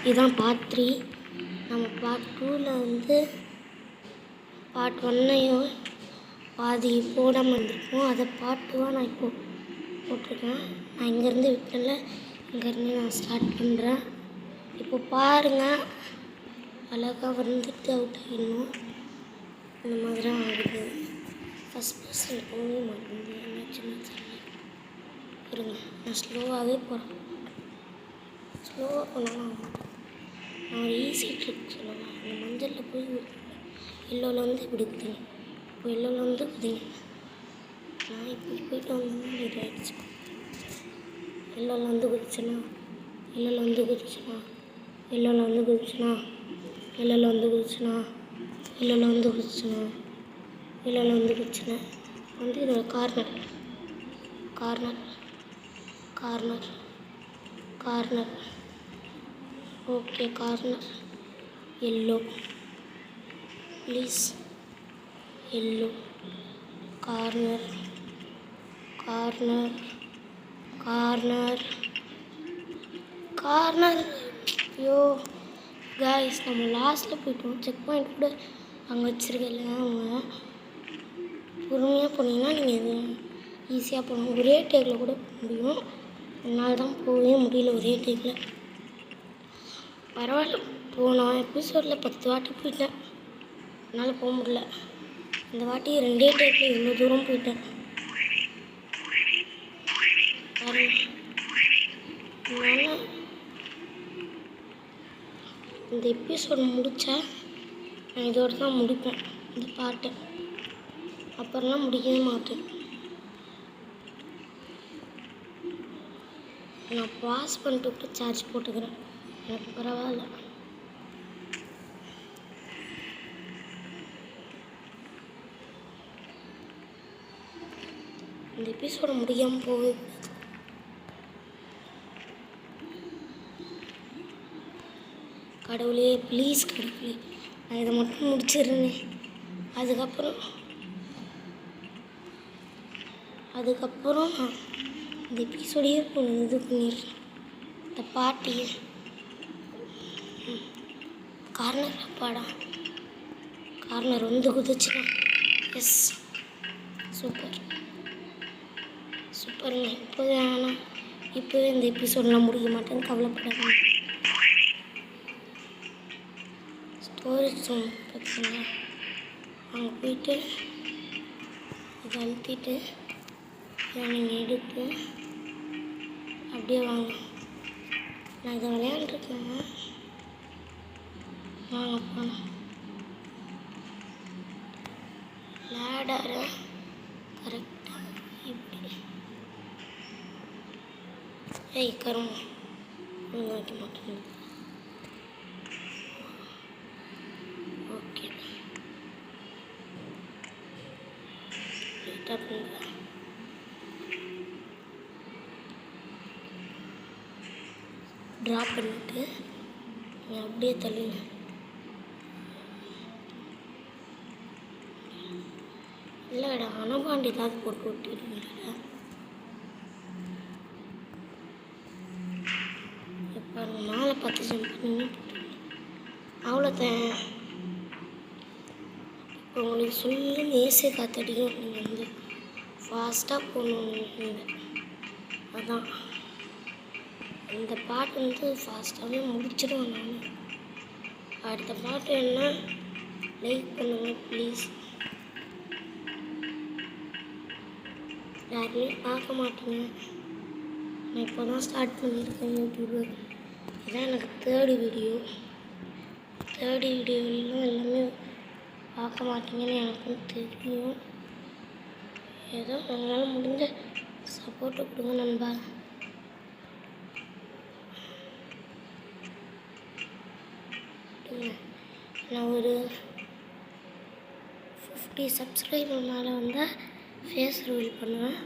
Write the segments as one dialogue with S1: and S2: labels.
S1: இதுதான் பார்ட் 3. நம்ம பார்ட் 2ல் வந்து பார்ட் 1ஐயும் பாதி போடாமல் இருந்திருக்கோம். அதை பார்ட் 2வாக நான் இப்போது போட்டிருக்கேன். நான் இங்கேருந்து விட்டல, இங்கேருந்து நான் ஸ்டார்ட் பண்ணுறேன். இப்போ பாருங்கள், அழகாக வந்துட்டு அவுட் ஆகிடணும். இந்த மாதிரி தான் ஆகுது. ஃபஸ்ட் பர்சன் போகவே மாட்டேங்குது. என்னாச்சுன்னு தெரியல. இருங்க, நான் ஸ்லோவாகவே போகிறேன். ஸ்லோவாக போனாலும் நான் ஒரு ஈஸி ட்ரிக் சொல்லலாம். அந்த மஞ்சளில் போய் எல்லோவில் வந்து இப்படி குதிங்க. இப்போ எல்லோவில் வந்து குதிங்க. நான் இப்படி போயிட்டு வந்தோம்னா இது ஆகிடுச்சு. எல்லோவில் வந்து குதிச்சுனா எல்லோவில் வந்து குதிச்சுனா எல்லோவில் வந்து குதிச்சுனா எல்லோவில் வந்து குதிச்சுனா எல்லோவில் வந்து குதிச்சுனா எல்லோவில் வந்து குதிச்சுனா வந்து இதோட corner corner corner corner okay, corner yellow please, yellow corner corner corner corner. ஐயோ காய்ஸ், நம்ம லாஸ்ட்டில் போய்ட்டோம். செக் பாயிண்ட் கூட அங்கே வச்சுருக்கல. அவங்க பொறுமையாக போனீங்கன்னா நீங்கள் இது ஈஸியாக போகணும். ஒரே டேக்கில் கூட போக முடியும். என்னால் தான் போகவே முடியல ஒரே டேக்கில். பரவாயில்ல, போன எபிசோடில் 10 வாட்டி போயிட்டேன். என்னால் போக முடியல. இந்த வாட்டி 2 டேக்கில் இவ்வளோ தூரம் போயிட்டேன். அதனால் இந்த எபிசோடு முடித்தா நான் இதோடு தான் முடிப்பேன் இந்த பாட்டை. அப்புறம்லாம் முடிக்கவே மாட்டேன். நான் பாஸ் பண்ணிட்டு கூட சார்ஜ் போட்டுக்கிறேன். எனக்கு பரவாயில்ல. இந்த எபிசோட முடியாமல் போகவே கூடாது. கடவுளே ப்ளீஸ், கடவுளே நான் இதை மட்டும் முடிச்சிடுறேனே. அதுக்கப்புறம் இந்த எபிசோடையே இது பண்ணிடுறேன். இந்த பாட்டியை கார்னர் அப்பாடா, கார்னர் வந்து குதிச்சுனா எஸ், சூப்பர் சூப்பருங்க. இப்போவே இந்த எபிசோடெலாம் முடிக்க மாட்டேன்னு கவலைப்படாதீங்க. ஸ்டோரேஜ் ரூம் பார்த்தீங்களா, அங்கே போயிட்டு இதை அழுத்திட்டு இதை நீங்கள் எடுத்து அப்படியே வாங்க. நான் இதை விளையாண்டுருக்கேங்க. வாங்க போனோம். லேடரை கரெக்டாக இப்படி கருமா ஒழுங்காக வைக்க மாட்டேன். ஓகே, லைட்டாக பண்ணுங்க. ட்ராப் பண்ணிவிட்டு நீங்கள் அப்படியே தள்ளுங்க. இல்லைடா, அனபாண்டி ஏதாவது போட்டு விட்டுருக்கீங்களா? இப்போ மேலே பார்த்து ஜம்ப் பண்ணி அவ்வளோதான். இப்போ உங்களுக்கு சொல்லி ஏசிய காற்றடிக்கும். நீங்கள் வந்து ஃபாஸ்ட்டாக போகணும். அதான் இந்த பாட்டு வந்து ஃபாஸ்ட்டாகவே முடிச்சிடுவேன் நான். அடுத்த பாட்டு என்ன, லைக் பண்ணுங்கள் ப்ளீஸ். யாருமே பார்க்க மாட்டீங்க. நான் இப்போ தான் ஸ்டார்ட் பண்ணியிருக்கேன் யூடியூபு. இதான் எனக்கு தேர்டு வீடியோவிலும் எல்லாமே பார்க்க மாட்டீங்கன்னு எனக்கும் தெரியும். ஏதோ எங்களால் முடிஞ்ச சப்போர்ட்டை கொடுங்க நண்பா. நான் ஒரு 50 சப்ஸ்கிரைபர் மேலே வந்தால் ஃபேஸ் ரிவீல் பண்ணுவேன்.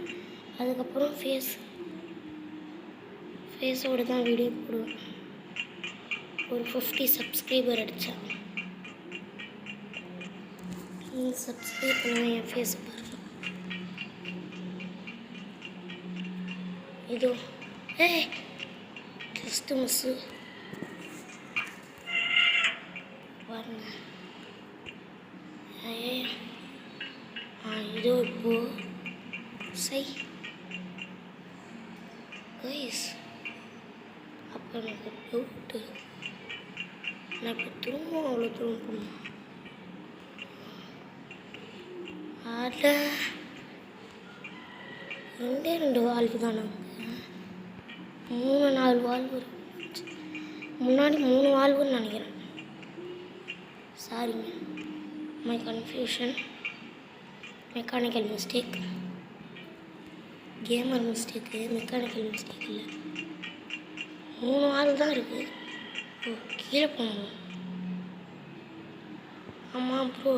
S1: அதுக்கப்புறம் ஃபேஸோடு தான் வீடியோ போடுவேன். ஒரு 50 சப்ஸ்கிரைபர் அடித்தா நீங்கள் சப்ஸ்கிரைப் பண்ணுவேன். என் ஃபேஸ் பாருங்கள். இதோ ஜஸ்ட்டு மிஸ்ஸு. பாருங்கள். இதோ இப்போ கைஸ். அப்போ எனக்கு டவுட்டு, நான் இப்போ திரும்ப அவ்வளோ தூரம் போகணும். அதை 2 வால்வு தானே, 3-4 வால்வு முன்னாடி 3 வால்வுன்னு நினைக்கிறேன். சாரிங்க, மை கன்ஃபியூஷன், மெக்கானிக்கல் மிஸ்டேக், கேமர் மிஸ்டேக்கு, மெக்கானிக்கல் மிஸ்டேக் இல்லை. 3 வால்வு தான் இருக்குது. ஓ, கீழே போகணும். ஆமாம் ப்ரோ.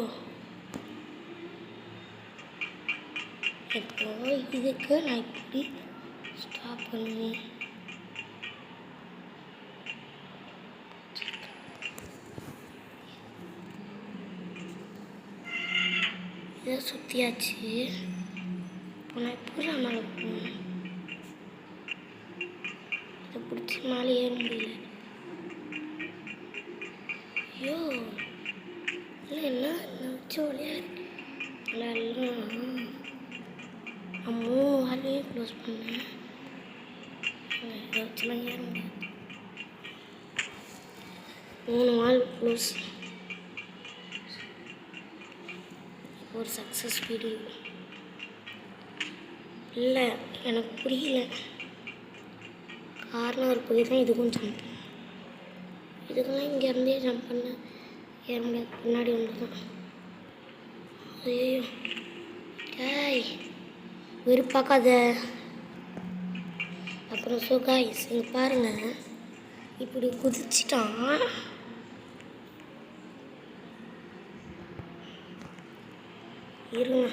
S1: இப்போ இதுக்கு நான் இப்படி ஸ்டாப் பண்ணுவேன். இதை சுற்றியாச்சு. இப்போ நான் எப்படி மேலே போகணும்? இதை பிடிச்சி மேலே ஏற முடியல. ஐயோ, இல்லை என்ன வச்சு வழியாக இருக்கு. நான் 3 வால்வையும் க்ளோஸ் பண்ணேன். இதை வச்சுலாம் ஏற முடியாது. 3 வால்வு க்ளோஸ். ஒரு சக்ஸஸ் வீடியோ. இல்லை, எனக்கு புரியல. கார்னர் போய் தான் இதுக்கும் ஜம்ப். இதுக்கெல்லாம் இங்கேருந்தே ஜம்ப் பண்ண ஏற முடியாது. பின்னாடி ஒன்று தான். ஐயோ காய், வெறுப்பாக்காத. அப்புறம் காய்ஸ், இங்கே பாருங்கள், இப்படி குதிச்சிட்டான். இருங்க,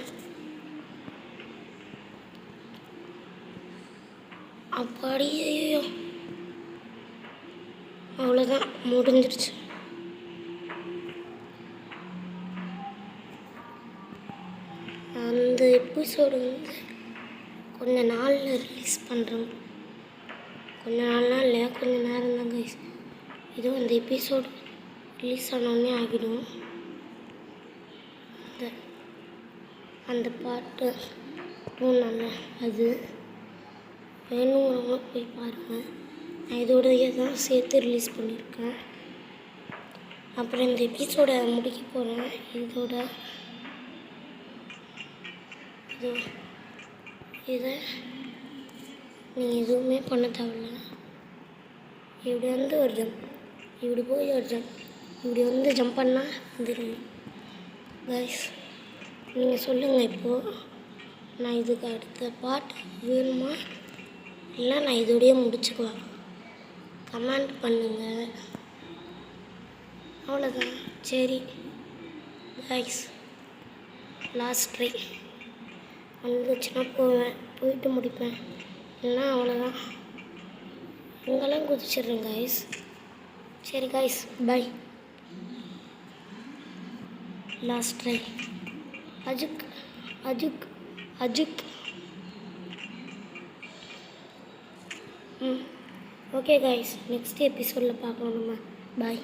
S1: அப்படியே அவ்வளோதான், முடிஞ்சிருச்சு. அந்த எபிசோடு வந்து கொஞ்ச நாளில் ரிலீஸ் பண்ணுறோம். கொஞ்ச நாள்லாம் இல்லை, கொஞ்ச நேரம் தான் கைஸ். இதுவும் அந்த எபிசோடு ரிலீஸ் ஆனோடனே ஆகிடும். அந்த பாட்டு நல்ல அது வேணுங்கிறவங்க போய் பாருங்கள். நான் இதோடையே தான் சேர்த்து ரிலீஸ் பண்ணியிருக்கேன். அப்புறம் இந்த எபிசோடை முடிக்க போகிறேன். இதை நீங்கள் எதுவுமே பண்ண தேவையில்ல. இப்படி வந்து ஒரு ஜம்ப், இப்படி போய் ஒரு ஜம்ப், இப்படி வந்து ஜம்ப் பண்ணால் வந்துடும் கைஸ். நீங்கள் சொல்லுங்கள், இப்போது நான் இதுக்கு அடுத்த பாட்டு வேணுமா இல்லை நான் இதோடையே முடிச்சுக்குவேன்? கமெண்ட் பண்ணுங்கள். அவ்வளோதான். சரி கைஸ், லாஸ்ட் ட்ரை வந்துச்சுன்னா போயிட்டு முடிப்பேன். இல்லைன்னா அவ்வளோதான், இங்கெல்லாம் குதிச்சிடுறேன் கைஸ். சரி கைஸ், பை. Last try. அஜுக். ஓகே கைஸ், நெக்ஸ்ட் எபிசோடில் பார்க்கலாம் நம்ம. பாய்.